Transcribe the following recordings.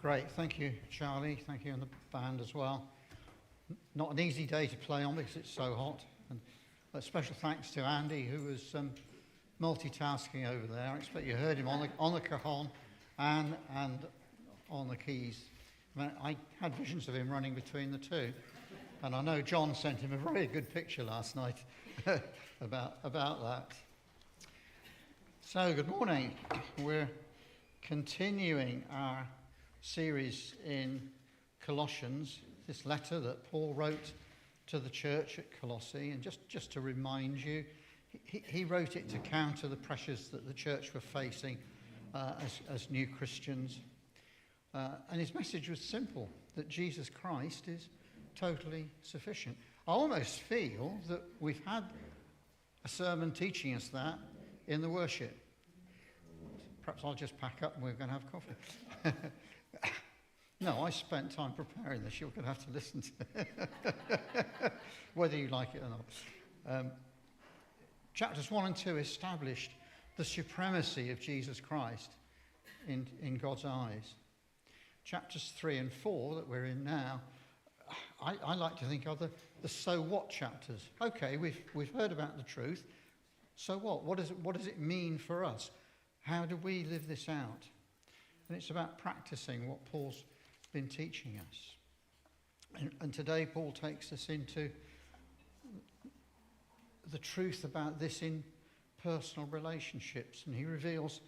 Great, thank you, Charlie. Thank you, and the band as well. Not an easy day to play on because it's so hot. And a special thanks to Andy, who was multitasking over there. I expect you heard him on the cajon and on the keys. I had visions of him running between the two. And I know John sent him a very good picture last night about that. So, good morning. We're continuing our series in Colossians, this letter that Paul wrote to the church at Colossae. And just to remind you, he wrote it to counter the pressures that the church were facing as new Christians. And his message was simple, that Jesus Christ is totally sufficient. I almost feel that we've had a sermon teaching us that in the worship. Perhaps I'll just pack up and we're going to have coffee. No, I spent time preparing this. You're going to have to listen to it, whether you like it or not. Chapters 1 and 2 established the supremacy of Jesus Christ in God's eyes. Chapters 3 and 4 that we're in now, I like to think are the so what chapters. Okay, we've heard about the truth. So what? What does it mean for us? How do we live this out? And it's about practicing what Paul's been teaching us. And today Paul takes us into the truth about this in personal relationships. And he reveals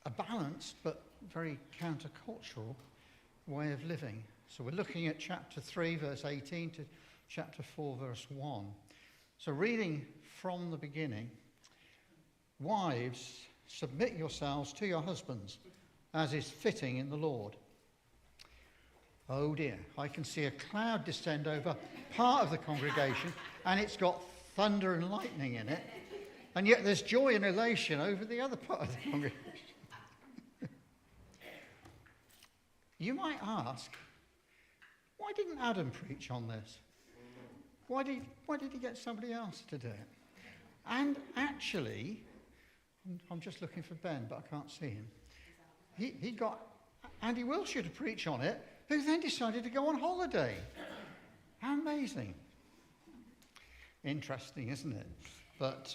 a balanced but very countercultural way of living. So we're looking at chapter 3, verse 18 to chapter 4, verse 1. So reading from the beginning, wives, submit yourselves to your husbands, as is fitting in the Lord. Oh dear, I can see a cloud descend over part of the congregation, and it's got thunder and lightning in it, and yet there's joy and elation over the other part of the congregation. You might ask, why didn't Adam preach on this? Why did he get somebody else to do it? And actually, I'm just looking for Ben, but I can't see him. He got Andy Wilshire to preach on it, who then decided to go on holiday. How amazing. Interesting, isn't it? But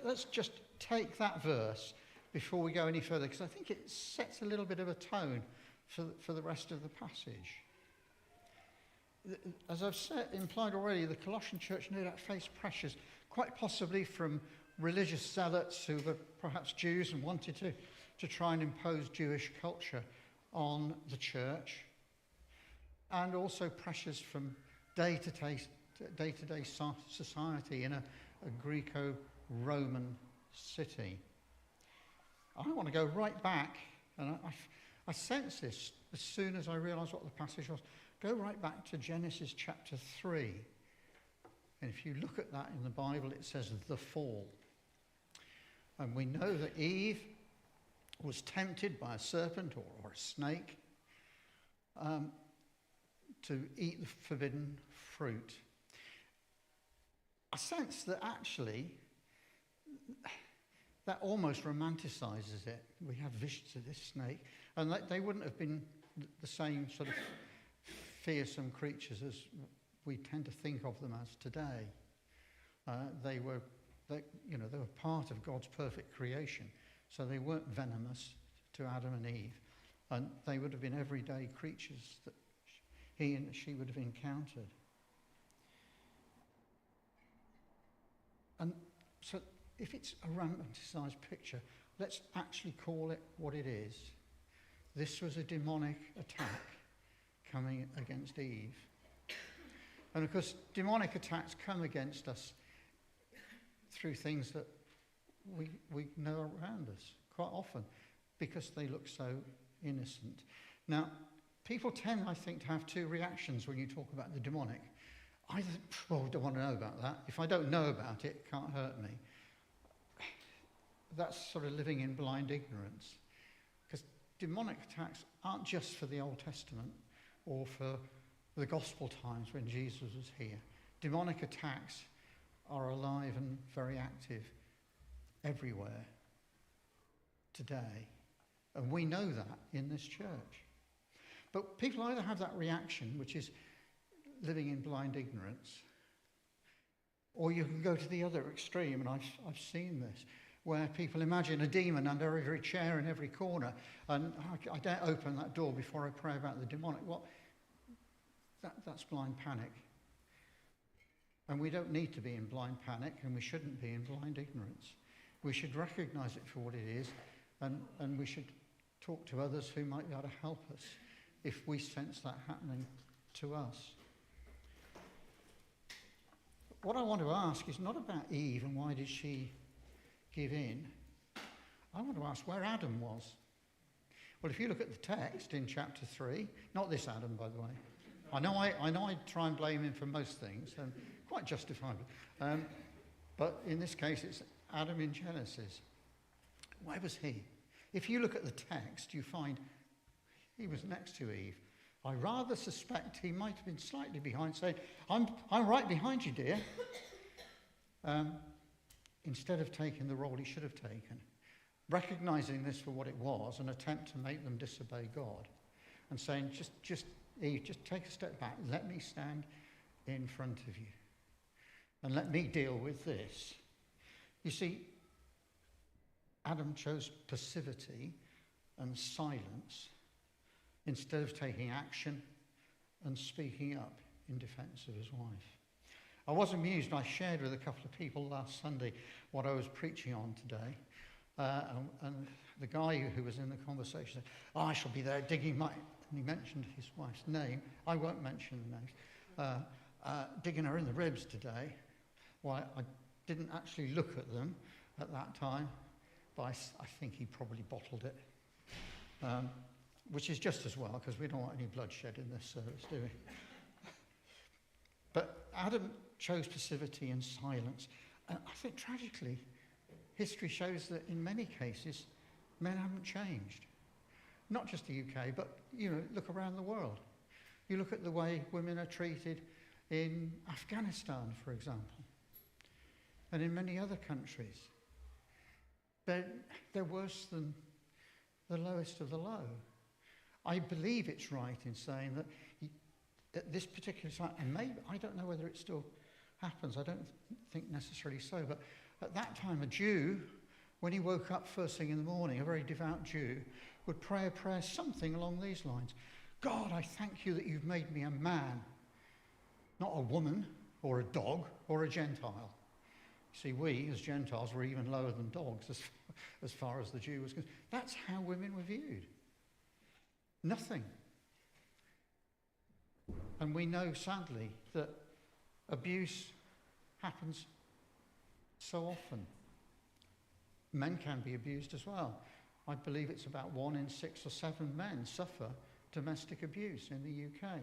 let's just take that verse before we go any further, because I think it sets a little bit of a tone for the rest of the passage. As I've implied already, the Colossian church no doubt faced pressures, quite possibly from religious zealots who were perhaps Jews and wanted to try and impose Jewish culture on the church, and also pressures from day-to-day society in a Greco-Roman city. I want to go right back, and I sense this as soon as I realised what the passage was. Go right back to Genesis chapter 3. And if you look at that in the Bible, it says the fall. And we know that Eve was tempted by a serpent or a snake to eat the forbidden fruit. I sense that actually that almost romanticizes it. We have visions of this snake, and they wouldn't have been the same sort of fearsome creatures as we tend to think of them as today. They were part of God's perfect creation, so they weren't venomous to Adam and Eve, and they would have been everyday creatures that he and she would have encountered. And so if it's a romanticized picture, let's actually call it what it is. This was a demonic attack coming against Eve. And of course, demonic attacks come against us through things that we know around us quite often because they look so innocent. Now, people tend, I think, to have two reactions when you talk about the demonic. Either, I don't want to know about that. If I don't know about it, it can't hurt me. That's sort of living in blind ignorance. Because demonic attacks aren't just for the Old Testament or for the gospel times when Jesus was here. Demonic attacks are alive and very active everywhere today. And we know that in this church. But people either have that reaction, which is living in blind ignorance, or you can go to the other extreme, and I've seen this, where people imagine a demon under every chair in every corner, and I don't open that door before I pray about the demonic. Well, that's blind panic. And we don't need to be in blind panic, and we shouldn't be in blind ignorance. We should recognize it for what it is, and we should talk to others who might be able to help us if we sense that happening to us. What I want to ask is not about Eve and why did she give in. I want to ask where Adam was. Well, if you look at the text in chapter 3, not this Adam, by the way. I know I try and blame him for most things, and quite justifiably. But in this case, it's Adam in Genesis. Where was he? If you look at the text, you find he was next to Eve. I rather suspect he might have been slightly behind, saying, I'm right behind you, dear. Instead of taking the role he should have taken. Recognizing this for what it was, an attempt to make them disobey God. And saying, just Eve, just take a step back. Let me stand in front of you. And let me deal with this. You see, Adam chose passivity and silence instead of taking action and speaking up in defense of his wife. I was amused. I shared with a couple of people last Sunday what I was preaching on today. And the guy who was in the conversation said, I shall be there digging my... And he mentioned his wife's name. I won't mention the names. Digging her in the ribs today. Well, I didn't actually look at them at that time, but I think he probably bottled it. Which is just as well, because we don't want any bloodshed in this service, do we? But Adam chose passivity and silence. And I think tragically, history shows that in many cases, men haven't changed. Not just the UK, but, look around the world. You look at the way women are treated in Afghanistan, for example, and in many other countries. They're worse than the lowest of the low. I believe it's right in saying that at this particular time, and maybe, I don't know whether it still happens, I don't think necessarily so, but at that time a Jew, when he woke up first thing in the morning, a very devout Jew, would pray a prayer something along these lines. God, I thank you that you've made me a man, not a woman or a dog or a Gentile. See, we as Gentiles were even lower than dogs as far as the Jew was concerned. That's how women were viewed. Nothing. And we know, sadly, that abuse happens so often. Men can be abused as well. I believe it's about 1 in 6 or 7 men suffer domestic abuse in the UK.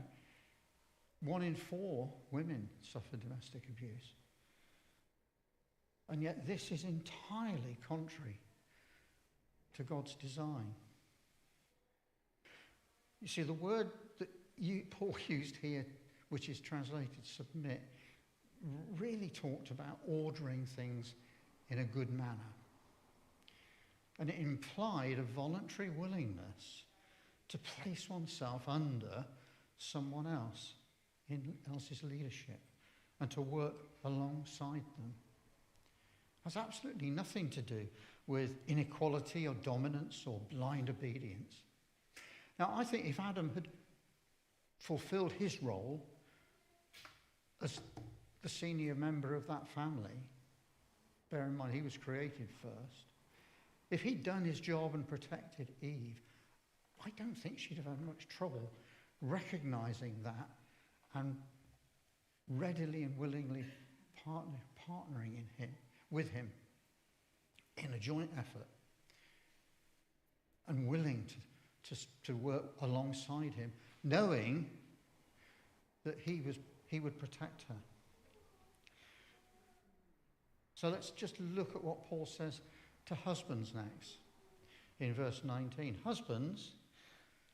1 in 4 women suffer domestic abuse. And yet this is entirely contrary to God's design. You see, the word that Paul used here, which is translated submit, really talked about ordering things in a good manner. And it implied a voluntary willingness to place oneself under someone else in else's leadership and to work alongside them. It has absolutely nothing to do with inequality or dominance or blind obedience. Now, I think if Adam had fulfilled his role as the senior member of that family, bear in mind he was created first, if he'd done his job and protected Eve, I don't think she'd have had much trouble recognizing that and readily and willingly partnering with him in a joint effort and willing to work alongside him, knowing that he would protect her. So let's just look at what Paul says to husbands next in verse 19. Husbands,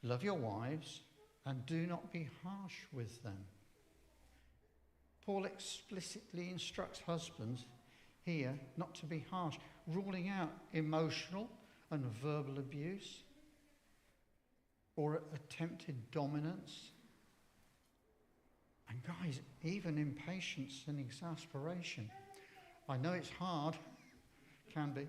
love your wives and do not be harsh with them. Paul explicitly instructs husbands here not to be harsh, ruling out emotional and verbal abuse. or attempted dominance. And guys, even impatience and exasperation. I know it's hard, can be,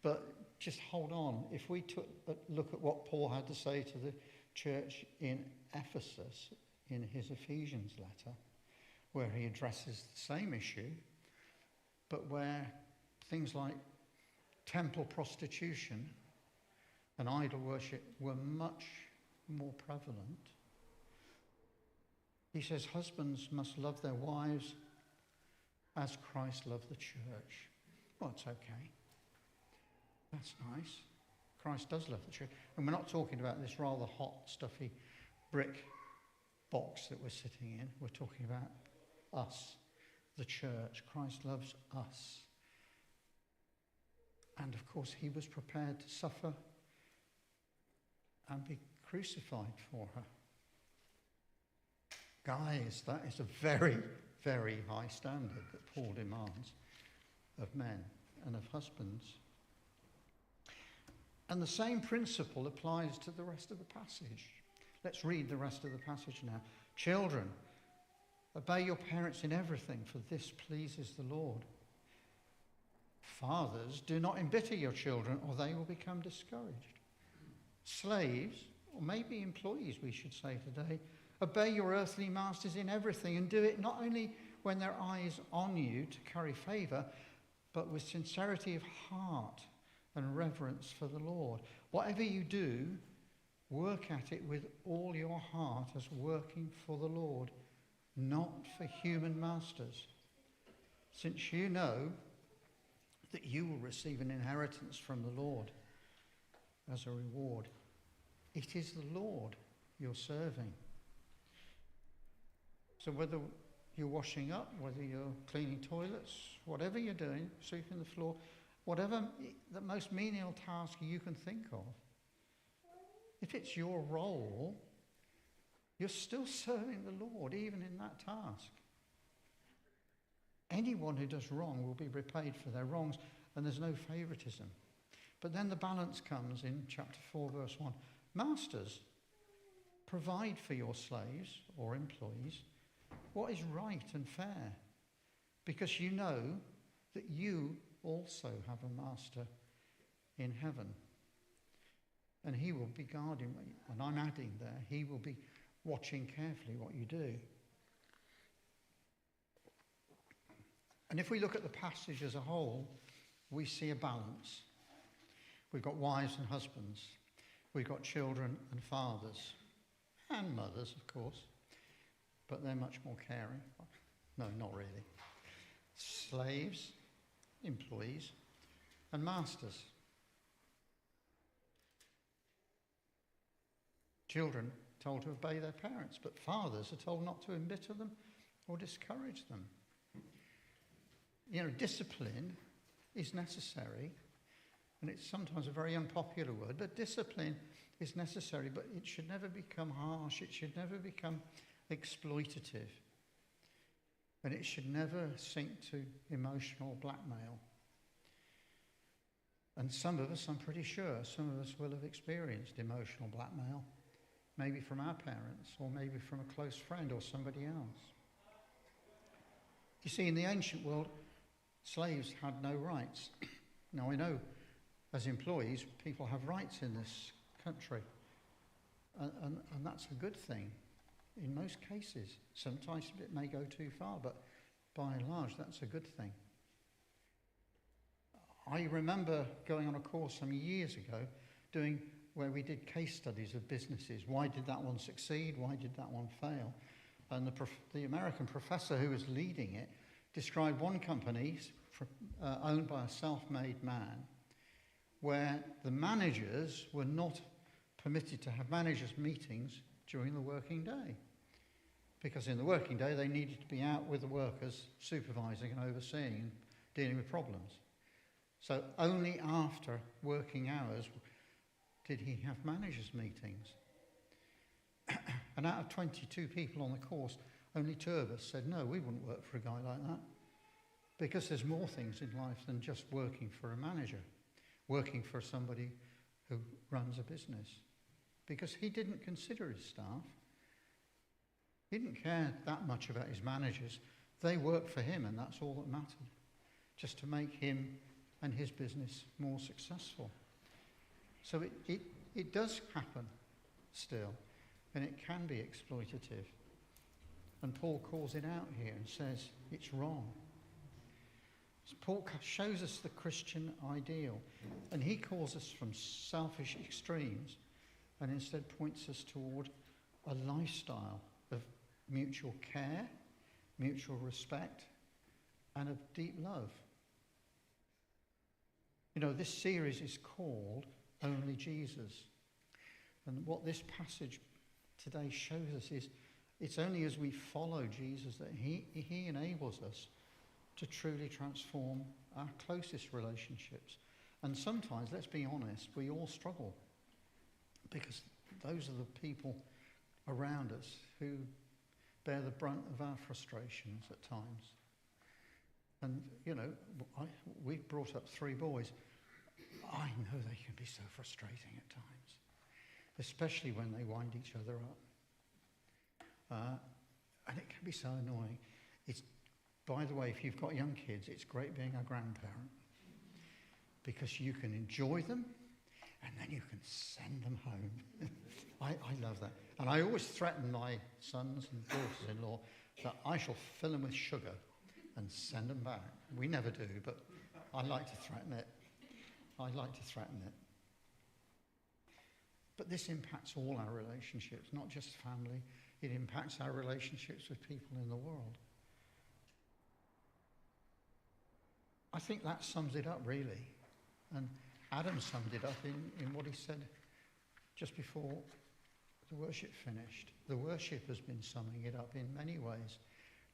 but just hold on. If we took a look at what Paul had to say to the church in Ephesus in his Ephesians letter, where he addresses the same issue, but where things like temple prostitution and idol worship were much more prevalent. He says husbands must love their wives as Christ loved the church. Well, it's okay. That's nice. Christ does love the church. And we're not talking about this rather hot, stuffy brick box that we're sitting in. We're talking about us, the church. Christ loves us. And of course, he was prepared to suffer and be crucified for her. Guys, that is a very, very high standard that Paul demands of men and of husbands. And the same principle applies to the rest of the passage. Let's read the rest of the passage now. Children, obey your parents in everything, for this pleases the Lord. Fathers, do not embitter your children, or they will become discouraged. Slaves, or maybe employees we should say today, obey your earthly masters in everything, and do it not only when their eye is on you to curry favour, but with sincerity of heart and reverence for the Lord. Whatever you do, work at it with all your heart as working for the Lord, not for human masters, since you know that you will receive an inheritance from the Lord as a reward. It is the Lord you're serving. So whether you're washing up, whether you're cleaning toilets, whatever you're doing, sweeping the floor, whatever the most menial task you can think of, if it's your role, you're still serving the Lord even in that task. Anyone who does wrong will be repaid for their wrongs, and there's no favoritism. But then the balance comes in chapter 4, verse 1. Masters, provide for your slaves or employees what is right and fair, because you know that you also have a master in heaven. And he will be guarding, and I'm adding there, he will be watching carefully what you do. And if we look at the passage as a whole, we see a balance. We've got wives and husbands. We've got children and fathers. And mothers, of course. But they're much more caring. No, not really. Slaves, employees, and masters. Children told to obey their parents, but fathers are told not to embitter them or discourage them. You know, discipline is necessary, and it's sometimes a very unpopular word, but discipline is necessary, but it should never become harsh, it should never become exploitative, and it should never sink to emotional blackmail. And some of us, I'm pretty sure, some of us will have experienced emotional blackmail, maybe from our parents, or maybe from a close friend or somebody else. You see, in the ancient world, slaves had no rights. Now, I know as employees, people have rights in this country, and that's a good thing in most cases. Sometimes it may go too far, but by and large, that's a good thing. I remember going on a course some years ago where we did case studies of businesses. Why did that one succeed? Why did that one fail? And the American professor who was leading it described one company owned by a self-made man where the managers were not permitted to have managers' meetings during the working day, because in the working day they needed to be out with the workers, supervising and overseeing and dealing with problems. So only after working hours did he have managers' meetings. And out of 22 people on the course, only 2 of us said, no, we wouldn't work for a guy like that. Because there's more things in life than just working for a manager, working for somebody who runs a business. because he didn't consider his staff. He didn't care that much about his managers. They worked for him, and that's all that mattered, just to make him and his business more successful. So it does happen still, and it can be exploitative. And Paul calls it out here and says it's wrong. So Paul shows us the Christian ideal, and he calls us from selfish extremes and instead points us toward a lifestyle of mutual care, mutual respect, and of deep love. You know, this series is called Only Jesus. And what this passage today shows us is it's only as we follow Jesus that he enables us to truly transform our closest relationships. And sometimes, let's be honest, we all struggle because those are the people around us who bear the brunt of our frustrations at times. And, you know, we've brought up 3 boys. I know they can be so frustrating at times, especially when they wind each other up. And it can be so annoying. By the way, if you've got young kids, it's great being a grandparent because you can enjoy them and then you can send them home. I love that. And I always threaten my sons and daughters-in-law that I shall fill them with sugar and send them back. We never do, but I like to threaten it. But this impacts all our relationships, not just family. It impacts our relationships with people in the world. I think that sums it up, really. And Adam summed it up in what he said just before the worship finished. The worship has been summing it up in many ways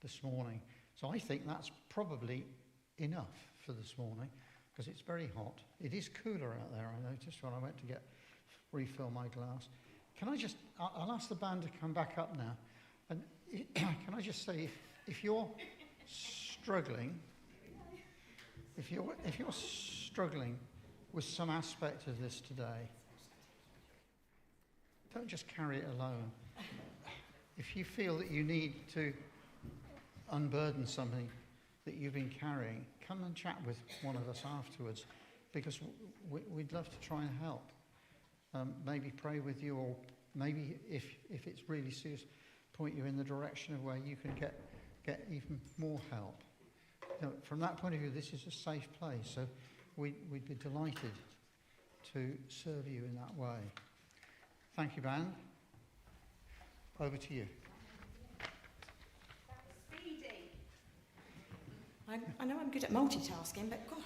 this morning. So I think that's probably enough for this morning because it's very hot. It is cooler out there, I noticed when I went to refill my glass. I'll ask the band to come back up now. And can I just say, if you're struggling, if you're struggling with some aspect of this today, don't just carry it alone. If you feel that you need to unburden something that you've been carrying, come and chat with one of us afterwards, because we'd love to try and help. Maybe pray with you, or maybe if it's really serious, point you in the direction of where you can get even more help. You know, from that point of view, this is a safe place, so we'd be delighted to serve you in that way. Thank you, band. Over to you. Speedy. I know I'm good at multitasking, but gosh.